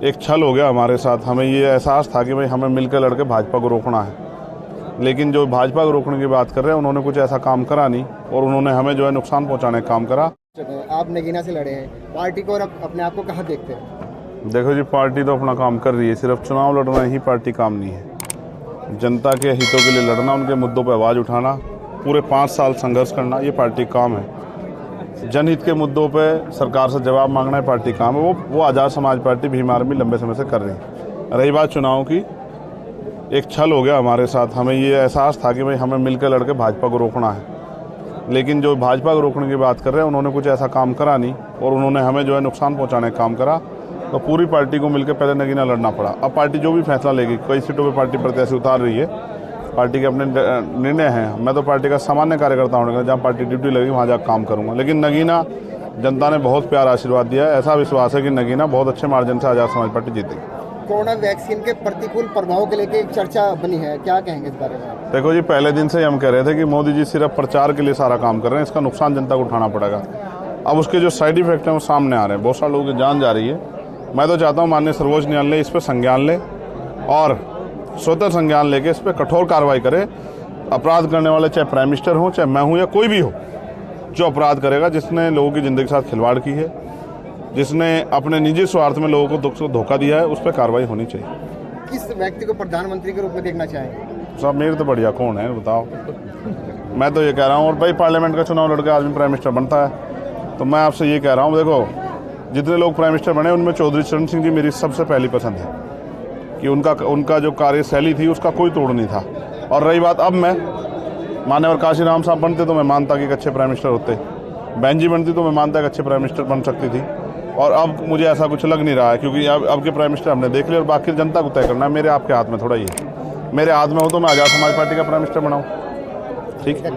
एक छल हो गया हमारे साथ। हमें ये एहसास था कि भाई हमें मिलकर लड़के भाजपा को रोकना है, लेकिन जो भाजपा को रोकने की बात कर रहे हैं उन्होंने कुछ ऐसा काम करा नहीं और उन्होंने हमें जो है नुकसान पहुंचाने का काम करा। आप नगीना से लड़े हैं, पार्टी को और अपने आप को कहाँ देखते हैं? देखो जी, पार्टी तो अपना काम कर रही है, सिर्फ चुनाव लड़ना ही पार्टी काम नहीं है। जनता के हितों के लिए लड़ना, उनके मुद्दों पर आवाज़ उठाना, पूरे 5 साल संघर्ष करना, ये पार्टी काम है। जनहित के मुद्दों पे सरकार से जवाब मांगना है पार्टी काम है। वो आज़ाद समाज पार्टी भीम आर्मी लंबे समय से कर रही है। रही बात चुनाव की, एक छल हो गया हमारे साथ। हमें ये एहसास था कि भाई हमें मिलकर लड़के भाजपा को रोकना है, लेकिन जो भाजपा को रोकने की बात कर रहे हैं उन्होंने कुछ ऐसा काम करा नहीं और उन्होंने हमें जो है नुकसान पहुंचाने का काम करा। तो पूरी पार्टी को मिलकर पहले नगीना लड़ना पड़ा। अब पार्टी जो भी फैसला लेगी, कई सीटों पे पार्टी प्रत्याशी उतार रही है, पार्टी के अपने निर्णय हैं। मैं तो पार्टी का सामान्य कार्यकर्ता हूँ, जहाँ पार्टी ड्यूटी लगेगी वहाँ जाकर काम करूँगा। लेकिन नगीना जनता ने बहुत प्यार आशीर्वाद दिया है। ऐसा विश्वास है कि नगीना बहुत अच्छे मार्जिन से आज़ाद समाज पार्टी जीतेगी। कोरोना वैक्सीन के प्रतिकूल प्रभाव के लेके एक चर्चा बनी है, क्या कहेंगे इस बारे में? देखो जी, पहले दिन से ही हम कह रहे थे कि मोदी जी सिर्फ प्रचार के लिए सारा काम कर रहे हैं, इसका नुकसान जनता को उठाना पड़ेगा। अब उसके जो साइड इफेक्ट हैं वो सामने आ रहे हैं, बहुत सारे लोगों की जान जा रही है। मैं तो चाहता हूँ माननीय सर्वोच्च न्यायालय इस पर संज्ञान ले और स्वतः संज्ञान लेके इस पर कठोर कार्रवाई करे। अपराध करने वाले चाहे प्राइम मिनिस्टर हो, चाहे मैं हूँ या कोई भी हो, जो अपराध करेगा, जिसने लोगों की ज़िंदगी के साथ खिलवाड़ की है, जिसने अपने निजी स्वार्थ में लोगों को धोखा दिया है, उस पर कार्रवाई होनी चाहिए। किस व्यक्ति को प्रधानमंत्री के रूप में देखना चाहेंगे? साहब मेरे तो बढ़िया कौन है बताओ। मैं तो ये कह रहा हूँ, और भाई पार्लियामेंट का चुनाव लड़के आदमी प्राइम मिनिस्टर बनता है, तो मैं आपसे ये कह रहा हूँ, देखो जितने लोग प्राइम मिनिस्टर बने उनमें चौधरी चरण सिंह जी मेरी सबसे पहली पसंद है कि उनका जो कार्यशैली थी उसका कोई तोड़ नहीं था। और रही बात, अब मैं मान्यवर काशीराम साहब बनते तो मैं मानता कि एक अच्छे प्राइम मिनिस्टर होते, बहन जी बनती तो मैं मानता कि अच्छे प्राइम मिनिस्टर बन सकती थी। और अब मुझे ऐसा कुछ लग नहीं रहा है, क्योंकि अब के प्राइम मिनिस्टर हमने देख लिया और बाकी जनता को तय करना है। मेरे आपके हाथ में थोड़ा ही है। मेरे हाथ में हो तो मैं आज़ाद समाज पार्टी का प्राइम मिनिस्टर बनाऊँ, ठीक है।